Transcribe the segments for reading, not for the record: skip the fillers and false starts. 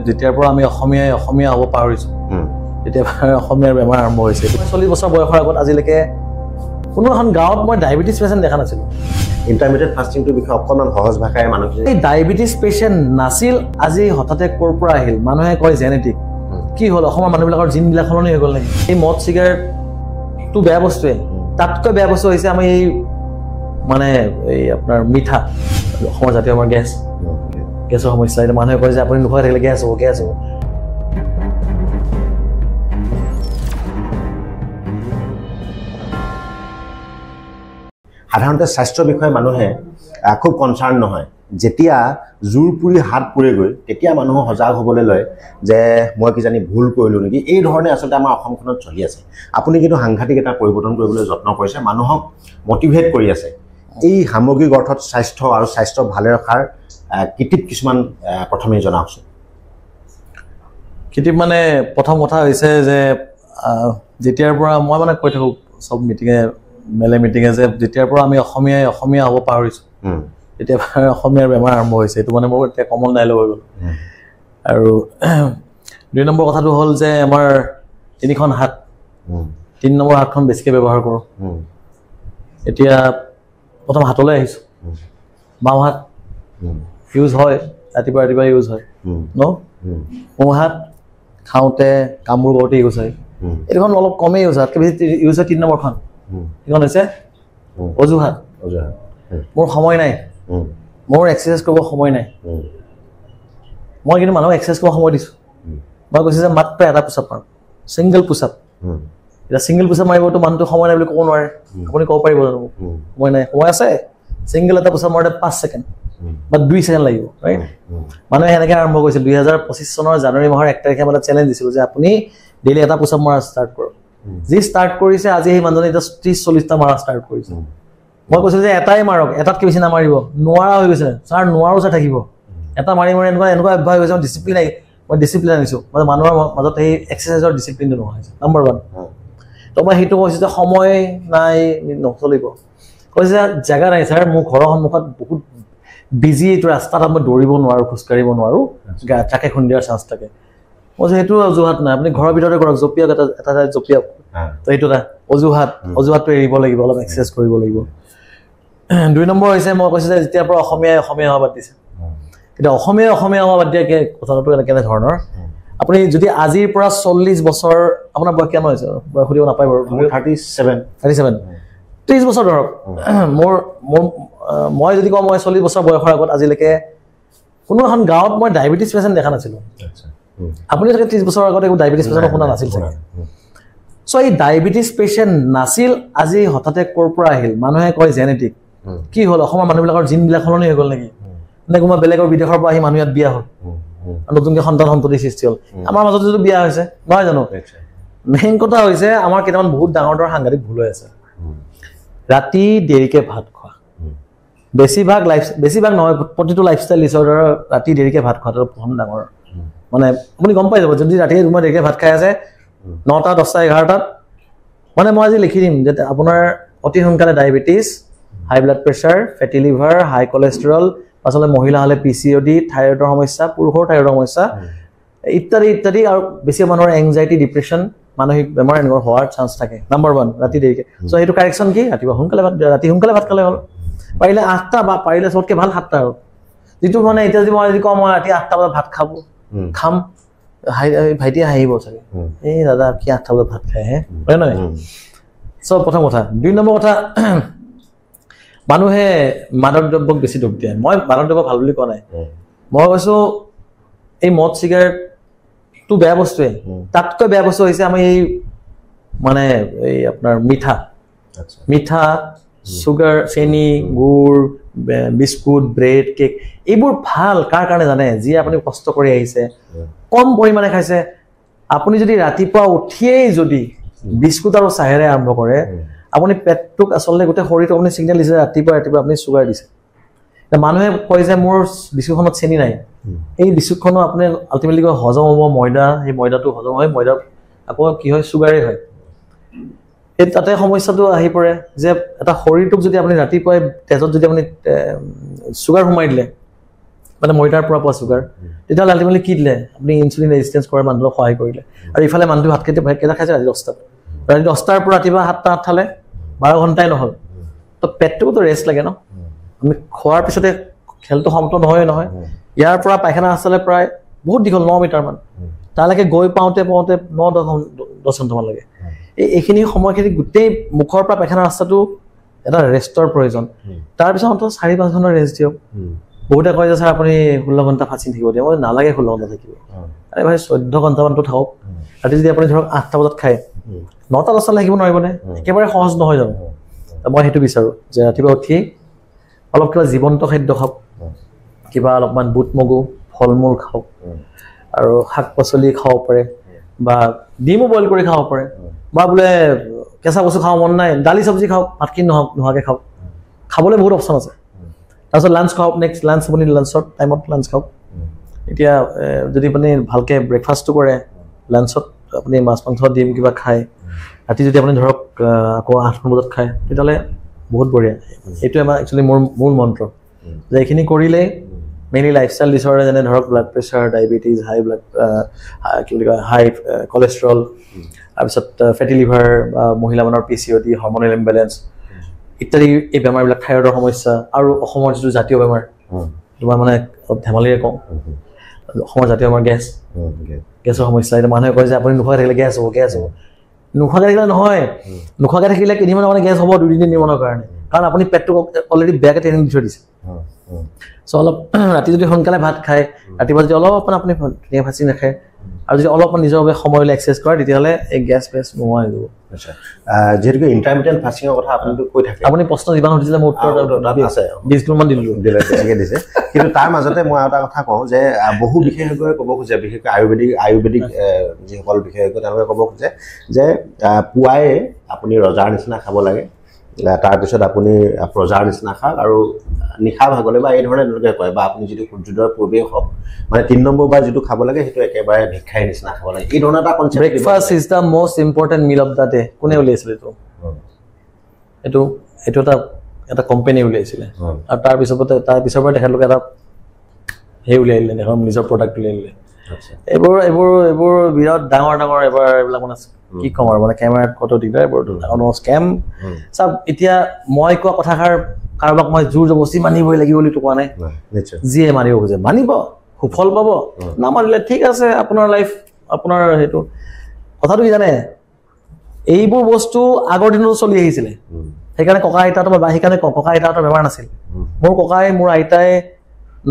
যেতিয়াৰ পৰা আমি অসমীয়া হ'ব পাহৰিছোঁ তেতিয়া অসমীয়াৰ বেমাৰ আৰম্ভ হৈছে 40 বছৰ বয়সৰ আগত আজিলৈকে কোনো এখন গাঁৱত মই ডায়েবেটিছ পেচেণ্ট দেখা নাছিলোঁ ইণ্টাৰমিডিয়েট ফাষ্টিংটোৰ বিষয়ে অকণমান সহজ ভাষাৰে মানুহখিনি এই ডায়েবেটিছ পেচেণ্ট নাছিল আজি হঠাতে ক'ৰ পৰা আহিল মানুহে কয় জেনেটিক কি হ'ল অসমৰ মানুহবিলাকৰ জিনবিলাক সলনি হৈ গ'ল নেকি এই মদ চিগাৰেটটো বেয়া বস্তুৱে তাতকৈ বেয়া বস্তু হৈছে আমি এই মানে এই আপোনাৰ মিঠা অসমৰ জাতীয় আমাৰ গেছৰ সমস্যা এটা মানুহে কয় যে আপুনি নোখোৱাই থাকিলে গেছ হ'ব সাধাৰণতে স্বাস্থ্যৰ বিষয়ে মানুহে খুব কনচাৰ্ণ নহয় যেতিয়া জোৰ পুৰি হাত পুৰেগৈ তেতিয়া মানুহ সজাগ হ'বলৈ লয় যে মই কিজানি ভুল কৰিলোঁ নেকি এই ধৰণে আচলতে আমাৰ অসমখনত চলি আছে আপুনি কিন্তু সাংঘাতিক এটা পৰিৱৰ্তন কৰিবলৈ যত্ন কৰিছে মানুহক মটিভেট কৰি আছে এই সামগ্ৰিক অৰ্থত স্বাস্থ্য আৰু স্বাস্থ্য ভালে ৰখাৰ কিটিপ কিছুমান প্ৰথমে জনাওকচোন কিটিপ মানে প্ৰথম কথা হৈছে যে যেতিয়াৰ পৰা মই মানে কৈ থাকোঁ চব মিটিঙে যে যেতিয়াৰ পৰা আমি অসমীয়া হ'ব পাহৰিছোঁ তেতিয়া অসমীয়াৰ বেমাৰ আৰম্ভ হৈছে এইটো মানে মোৰ এতিয়া কমন ডাইলগ হৈ গ'ল আৰু 2 নম্বৰ কথাটো হ'ল যে আমাৰ 3খন হাত 3 নম্বৰ হাতখন বেছিকৈ ব্যৱহাৰ কৰোঁ এতিয়া প্ৰথম হাতলৈ আহিছোঁ বাওঁ হাত ইউজ হয় ৰাতিপুৱা ইউজ হয় ন সোঁ হাত খাওঁতে কামবোৰ কৰোঁতে ইউজ হয় এইখন অলপ কমেই ইউজ হয় তাতকৈ বেছি ইউজ হয় 3 নম্বৰখন এইখন হৈছে অজুহাত মোৰ সময় নাই মোৰ এক্সাৰচাইজ কৰিব সময় নাই মই কিন্তু মানুহক এক্সাৰচাইজ কৰিব সময় দিছোঁ মই কৈছোঁ যে মাত্ৰ এটা পুছআপ মাৰোঁ ছিংগল পুছআপ এতিয়া ছিংগল পুছআপ মাৰিবতো মানুহটো সময় নাই বুলি ক'ব নোৱাৰে আপুনি ক'ব পাৰিব জানো সময় নাই সময় আছে ছিংগল এটা পুছআপ মাৰোঁতে 5 ছেকেণ্ড বা 2 ছেকেণ্ড লাগিব ৰাইট মানুহে সেনেকৈ আৰম্ভ কৰিছিল 2025 চনৰ জানুৱাৰী মাহৰ 1 তাৰিখে মানে চেলেঞ্জ দিছিলোঁ যে আপুনি ডেইলি এটা পুছআপ মাৰা ষ্টাৰ্ট কৰক যি ষ্টাৰ্ট কৰিছে আজি সেই মানুহজনে এতিয়া 30-40টা মাৰা ষ্টাৰ্ট কৰিছে মই কৈছোঁ যে এটাই মাৰক এটাতকৈ বেছি নামাৰিব নোৱাৰা হৈ গৈছে ছাৰ নোৱাৰো চাই থাকিব এটা মাৰি এনেকুৱা অভ্যাস হৈ গৈছে মই ডিচিপ্লিন আনিছোঁ মানে মানুহৰ মাজত সেই এক্সাৰচাইজৰ ডিচিপ্লিনটো নোহোৱা হৈছে নম্বৰ 1 তো মই সেইটো কৈছোঁ যে সময় নাই নচলিব কৈছে যে জেগা নাই ছাৰ মোৰ ঘৰৰ সন্মুখত বহুত বিজি এইটো ৰাস্তাত মই দৌৰিব নোৱাৰোঁ খোজকাঢ়িব নোৱাৰোঁ ট্ৰাকে খুন্দিয়াৰ চান্স থাকে মই সেইটো অজুহাত নাই আপুনি ঘৰৰ ভিতৰতে কৰক জঁপিয়াওক এটা জঁপিয়াওক তো সেইটো এটা অজুহাতটো এৰিব লাগিব অলপ এক্সাৰচাইজ কৰিব লাগিব 2 নম্বৰ হৈছে মই কৈছোঁ যে যেতিয়াৰ পৰা অসমীয়া হোৱা বাদ দিছে এতিয়া অসমীয়া হোৱা বাদ দিয়া কথাটো কেনে ধৰণৰ আপুনি যদি আজিৰ পৰা 40 বছৰ আপোনাৰ বয়স কিমান হৈছে বয়স সুধিব নাপায় বাৰু 37 30 বছৰ ধৰক মই যদি কওঁ মই 40 বছৰ বয়সৰ আগত আজিলৈকে কোনো এখন গাঁৱত মই ডায়েবেটিছ পেচেণ্ট দেখা নাছিলোঁ আপুনি চাগে 30 বছৰৰ আগতে একো ডায়েবেটিছ পেচেণ্ট শুনা নাছিল চাগে চ' এই ডায়েবেটিছ পেচেণ্ট নাছিল আজি হঠাতে ক'ৰ পৰা আহিল মানুহে কয় জেনেটিক কি হ'ল অসমৰ মানুহবিলাকৰ জিনবিলাক সলনি হৈ গ'ল নেকি নে কোনোবা বেলেগৰ বিদেশৰ পৰা আহি মানুহ ইয়াত বিয়া হ'ল নতুনকৈ সন্তান সৃষ্টি হ'ল আমাৰ মাজত যদি বিয়া হৈছে নহয় জানো মেইন কথা হৈছে আমাৰ কেইটামান বহুত ডাঙৰ সাংঘাতিক ভুল হৈ আছে ৰাতি দেৰিকৈ ভাত খোৱা বেছিভাগ নহয় প্ৰতিটো লাইফষ্টাইল ডিছঅৰ্ডাৰ ৰাতি দেৰিকৈ ভাত খোৱাটো প্ৰথম ডাঙৰ মানে আপুনি গম পাই যাব যদি ৰাতি মই দেৰিকৈ ভাত খাই আছে 9টা 10টা 11টাত মানে মই আজি লিখি দিম যে আপোনাৰ অতি সোনকালে ডায়েবেটিছ হাই ব্লাড প্ৰেছাৰ ফেটি লিভাৰ হাই কলেষ্ট্ৰল পাছলৈ মহিলা হ'লে PCOD থাইৰয়ডৰ সমস্যা পুৰুষৰ থাইৰয়ডৰ সমস্যা ইত্যাদি আৰু বেছি মানুহৰ এংজাইটি ডিপ্ৰেশ্যন মানসিক বেমাৰ এনেকুৱা হোৱাৰ চান্স থাকে নম্বৰ 1 ৰাতি দেৰিকৈ চ' সেইটো কাৰেকশ্যন কি ৰাতি সোনকালে ভাত খালে হ'ল পাৰিলে 8টা বা পাৰিলে চবতকৈ ভাল 7টা আৰু যিটো মানে এতিয়া যদি মই কওঁ মই ৰাতি 8টা বজাত ভাত খাম ভাইটিয়ে হাঁহিব চাগে এই দাদা কি 8টা বজাত ভাত খায় হে হয় নহয় চ' প্ৰথম কথা 2 নম্বৰ কথা মানুহে মাদক দ্ৰব্যক বেছি দোষ দিয়ে মই মাদক দ্ৰব্য ভাল বুলি কোৱা নাই মই কৈছোঁ এই মদ চিগাৰেটটো বেয়া বস্তুৱে তাতকৈ বেয়া বস্তু হৈছে আমি এই মানে এই আপোনাৰ মিঠা চুগাৰ চেনি গুড় বিস্কুট ব্ৰেড কেক এইবোৰ ভাল কাৰ কাৰণে জানে যি আপুনি কষ্ট কৰি আহিছে কম পৰিমাণে খাইছে আপুনি যদি ৰাতিপুৱা উঠিয়েই যদি বিস্কুট আৰু চাহেৰে আৰম্ভ কৰে আপুনি পেটটোক আচলতে গোটেই শৰীৰটো আপুনি ছিগনেল দিছে ৰাতিপুৱা আপুনি চুগাৰ দিছে মানুহে কয় যে মোৰ বিস্কুটখনত চেনি নাই এই বিস্কুটখনো আপুনি আল্টিমেটলি হজম হ'ব ময়দা সেই ময়দাটো হজম হয় ময়দা আকৌ কি হয় চুগাৰেই হয় এই তাতে সমস্যাটো আহি পৰে যে এটা শৰীৰটোক যদি আপুনি ৰাতিপুৱাই তেজত যদি আপুনি চুগাৰ সোমাই দিলে মানে ময়দাৰ পৰা পোৱা চুগাৰ তেতিয়াহ'লে আল্টিমেটলি কি দিলে আপুনি ইনচুলিন ৰেজিষ্টেঞ্চ কৰা মানুহক সহায় কৰিলে আৰু ইফালে মানুহটো ভাতকেইটা খাইছে ৰাতি 10টাৰ পৰা ৰাতিপুৱা 7টা 8টালে 12 ঘণ্টাই নহ'ল তো পেটটোতো ৰেষ্ট লাগে ন আমি খোৱাৰ পিছতে খেলটো সমাপ্ত নহয় ইয়াৰ পৰা পায়খানা ৰাস্তালৈ প্ৰায় বহুত দীঘল 9 মিটাৰমান তালৈকে গৈ পাওঁতে 9-10 ঘণ্টামান লাগে এইখিনি সময়খিনি গোটেই মুখৰ পৰা পায়খানা ৰাস্তাটো এটা ৰেষ্টৰ প্ৰয়োজন তাৰপিছত অন্তত 4-5 ঘণ্টা ৰেষ্ট দিয়ক বহুতে কয় যে ছাৰ আপুনি 16 ঘণ্টা ফাষ্টিং থাকিব দিয়ে মই নালাগে 16 ঘণ্টা থাকিব আৰে ভাই 14 ঘণ্টামানটো থাকক ৰাতি যদি আপুনি ধৰক 8টা বজাত খায় 9টা 10টালৈ থাকিব নোৱাৰিবনে একেবাৰে সহজ নহয় জানো মই সেইটো বিচাৰোঁ যে ৰাতিপুৱা উঠি অলপ কিবা জীৱন্ত খাদ্য খাওক কিবা অলপমান বুট মগু ফল মূল খাওক আৰু শাক পাচলি খাব পাৰে বা ডিমো বইল কৰি খাব পাৰে বা বোলে কেঁচা বস্তু খাব মন নাই দালি চব্জি খাওক ভাতখিনি নোহোৱাকৈ খাওক খাবলৈ বহুত অপশ্যন আছে তাৰপিছত লাঞ্চ খাওক নেক্সট লাঞ্চ আপুনি লাঞ্চত টাইমত লাঞ্চ খাওক এতিয়া যদি আপুনি ভালকৈ ব্ৰেকফাষ্টটো কৰে লাঞ্চত আপুনি মাছ মাংস ডিম কিবা খায় ৰাতি যদি আপুনি ধৰক আকৌ 8 বজাত খায় তেতিয়াহ'লে বহুত বঢ়িয়া এইটোৱে আমাৰ একচুৱেলি মূল মন্ত্ৰ যে এইখিনি কৰিলে মেইনলি লাইফষ্টাইল ডিছঅৰ্ডাৰ যেনে ধৰক ব্লাড প্ৰেছাৰ ডায়েবেটিছ হাই ব্লাড কি বুলি কয় হাই কলেষ্ট্ৰল তাৰপিছত ফেটি লিভাৰ বা মহিলা মানুহৰ PCOD হৰমনেল ইমবেলেঞ্চ ইত্যাদি এই বেমাৰবিলাক থাইৰয়ডৰ সমস্যা আৰু অসমৰ যিটো জাতীয় বেমাৰ তোমাৰ মানে ধেমালিৰে কওঁ অসমৰ জাতীয় বেমাৰ গেছৰ সমস্যা এতিয়া মানুহে কয় যে আপুনি নোখোৱাকৈ থাকিলে গেছ হ'ব নোখোৱাকৈ থাকিলে নহয় নোখোৱাকৈ থাকিলে কেইদিনমানৰ কাৰণে গেছ হ'ব 2-3 দিনমানৰ কাৰণে কাৰণ আপুনি পেটটো অলৰেডি বেয়াকৈ ট্ৰেইনিং দি থৈ দিছে চ' অলপ ৰাতি যদি সোনকালে ভাত খায় ৰাতিপুৱা যদি অলপমান আপুনি ধুনীয়া ফাষ্টিং ৰাখে আৰু যদি অলপমান নিজৰ বাবে সময় লৈ এক্সাৰচাইজ কৰে তেতিয়াহ'লে এই গেছ নোহোৱা হৈ যাব আচ্ছা যেহেতু ইণ্টাৰমিডিয়েট ফাষ্টিঙৰ কথা আপুনিতো কৈ থাকে আপুনি প্ৰশ্ন যিমান সুধিছিলে মোৰ উত্তৰ আছে 20 কিলোমান দিলোঁ বেছিকৈ দিছে কিন্তু তাৰ মাজতে মই এটা কথা কওঁ যে বহু বিশেষজ্ঞই ক'ব খোজে বিশেষকৈ আয়ুৰ্বেদিক যিসকল বিশেষজ্ঞ তেওঁলোকে ক'ব খোজে যে পুৱাই আপুনি ৰজাৰ নিচিনা খাব লাগে তাৰপিছত আপুনি প্ৰজাৰ নিচিনা খাওক আৰু নিশা ভাগলৈ বা এই ধৰণে তেওঁলোকে কয় বা আপুনি যিটো সূৰ্যোদয়ৰ পূৰ্বেই খাওক মানে 3 নম্বৰ বাৰ যিটো খাব লাগে সেইটো একেবাৰে ভিক্ষাৰীৰ নিচিনা খাব লাগে এই ধৰণৰ এটা concept breakfast is the most important meal of the day কোনে উলিয়াইছিলে এইটো এটা কোম্পানী উলিয়াইছিলে আৰু তাৰ পিছৰ পৰা তেখেতলোকে এটা সেই উলিয়াই দিলে এখন নিজৰ প্ৰডাক্ট উলিয়াই দিলে এইবোৰ বিৰাট ডাঙৰ এবাৰ এইবিলাক মানে কি ক'ম আৰু মানে কেমেৰাত ফটো দিলে এইবোৰ ডাঙৰ স্কেম চাওক এতিয়া মই কোৱা কথাষাৰ কাৰোবাক মই জোৰ জবস্তি মানিবই লাগিব বুলিতো কোৱা নাই যিয়ে মানিব খোজে মানিব সুফল পাব নামানিলে ঠিক আছে আপোনাৰ লাইফ আপোনাৰ সেইটো কথাটো কি জানে এইবোৰ বস্তু আগৰ দিনতো চলি আহিছিলে সেইকাৰণে ককা আইতাহঁতৰ বেমাৰ নাছিল মোৰ ককাই মোৰ আইতাই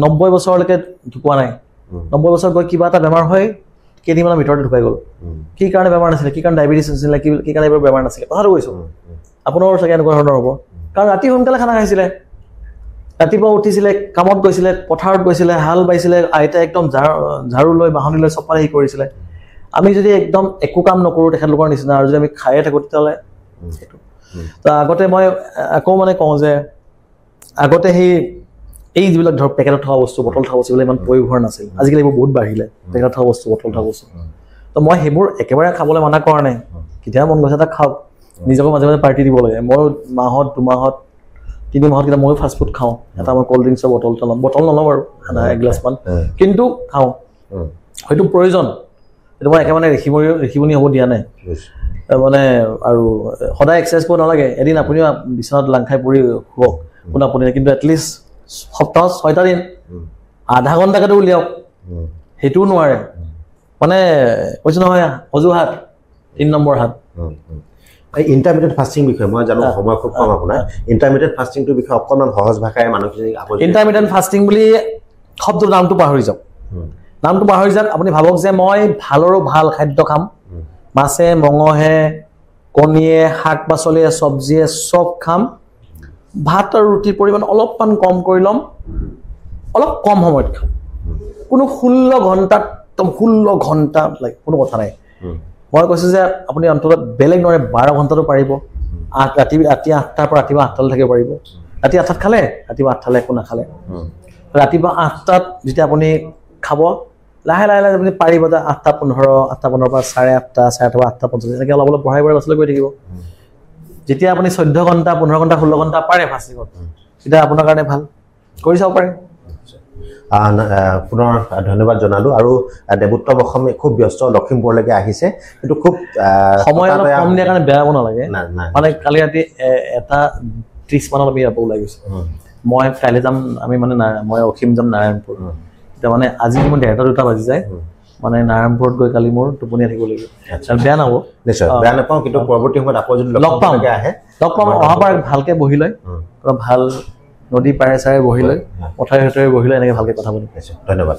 90 বছৰলৈকে ঢুকুৱা নাই 90 বছৰ গৈ কিবা এটা বেমাৰ হয় কেইদিনমানৰ ভিতৰতে ঢুকাই গ'ল কি কাৰণে বেমাৰ নাছিলে কি কাৰণে ডায়েবেটিছ আছিলে কি কাৰণে এইবোৰ বেমাৰ নাছিলে কথাটো কৈছোঁ আপোনাৰো চাগে এনেকুৱা ধৰণৰ হ'ব কাৰণ ৰাতি সোনকালে খানা খাইছিলে ৰাতিপুৱা উঠিছিলে কামত গৈছিলে পথাৰত গৈছিলে হাল বাইছিলে আইতাই একদম ঝাৰু লৈ বাহনি লৈ চপাই হেৰি কৰিছিলে আমি যদি একদম একো কাম নকৰোঁ তেখেতলোকৰ নিচিনা আৰু যদি আমি খায়ে থাকোঁ তেতিয়াহ'লে সেইটো তো আগতে মই আকৌ মানে কওঁ যে আগতে এই যিবিলাক ধৰক পেকেটত থকা বস্তু বটল থকা বস্তুবিলাক ইমান প্ৰয়োভৰ নাছিল আজিকালি এইবোৰ বহুত বাঢ়িলে পেকেটত থকা বস্তু বটল থকা বস্তু তো মই সেইবোৰ একেবাৰে খাবলৈ মানা কৰা নাই কেতিয়াবা মন গৈছে এটা খাওক নিজকে মাজে মাজে পাৰ্টি দিব লাগে মই মাহত 2 মাহত 3 মাহত কেতিয়া ময়ো ফাষ্ট ফুড খাওঁ এটা মই ক'ল্ড ড্ৰিংকছৰ বটল নলওঁ বাৰু 1 গ্লাছমান কিন্তু খাওঁ হয়তো প্ৰয়োজন এইটো মই একেবাৰে ৰেখিবনি হ'ব দিয়া নাই মানে আৰু সদায় এক্সাৰচাইজ কৰিব নালাগে এদিন আপুনিও বিচনাত লাং খাই পৰি শুৱক কোনো আপুনি কিন্তু এটলিষ্ট সপ্তাহত 6টা দিন আধা ঘণ্টাকেতো উলিয়াওক সেইটোও নোৱাৰে মানে কৈছোঁ নহয় অজুহাত 3 নম্বৰ হাত ইণ্টাৰমিডিয়েট ফাষ্টিং বিষয়ে মই জানো সময় খুব কম আপোনাৰ ইণ্টাৰমিডিয়েট ফাষ্টিংটোৰ বিষয়ে অকণমান সহজ ভাষাৰে মানুহখিনিক ইণ্টাৰমিডিয়েট ফাষ্টিং বুলি শব্দৰ নামটো পাহৰি যাওক আপুনি ভাবক যে মই ভালৰো ভাল খাদ্য খাম মাছে মঙহে কণীয়ে শাক পাচলিয়ে চব্জিয়ে চব খাম ভাত আৰু ৰুটিৰ পৰিমাণ অলপমান কম কৰি ল'ম অলপ কম সময়ত খাম কোনো 16 ঘণ্টা লাগে কোনো কথা নাই মই কৈছোঁ যে আপুনি অন্ততঃ বেলেগ নহয় 12 ঘণ্টাটো পাৰিব ৰাতি 8টাৰ পৰা ৰাতিপুৱা 8টালৈ থাকিব পাৰিব ৰাতি 8টাত খালে ৰাতিপুৱা 8টালৈ একো নাখালে ৰাতিপুৱা 8টাত যেতিয়া আপুনি খাব লাহে আপুনি পাৰিব যে 8:15 8:15 পৰা 8:30 8:50 এনেকৈ অলপ বঢ়াই পাছলৈ গৈ থাকিব যেতিয়া আপুনি 14 ঘণ্টা 15 ঘণ্টা 16 ঘণ্টা পাৰে ফাষ্টিঙত তেতিয়া আপোনাৰ কাৰণে ভাল কৰি চাব পাৰে পুনৰ ধন্যবাদ জনালো আৰু দেৱোত্তম অসমে খুব ব্যস্ত লখিমপুৰলৈকে আহিছে কিন্তু খুব সময় অলপ কম দিয়াৰ কাৰণে বেয়া হ'ব নালাগে মানে কালি ৰাতি 1:30 মানত আমি ইয়াৰ পৰা ওলাই গৈছোঁ মই কাইলৈ যাম আমি মানে মই অসীম যাম নাৰায়ণপুৰ এতিয়া মানে আজি মোৰ 1:30-2টা বাজি যায় মানে নাৰায়ণপুৰত গৈ কালি মোৰ টোপনিয়াই থাকিব লাগিব বেয়া নহ'ব নিশ্চয় বেয়া নাপাওঁ কিন্তু পৰৱৰ্তী সময়ত আকৌ যদি লগ পাম আহে অহাবাৰ ভালকৈ বহি লয় ভাল নদী পাৰে চাৰে বহি লয় পথাৰে বহি লয় এনেকৈ ভালকৈ কথা পাতিম ধন্যবাদ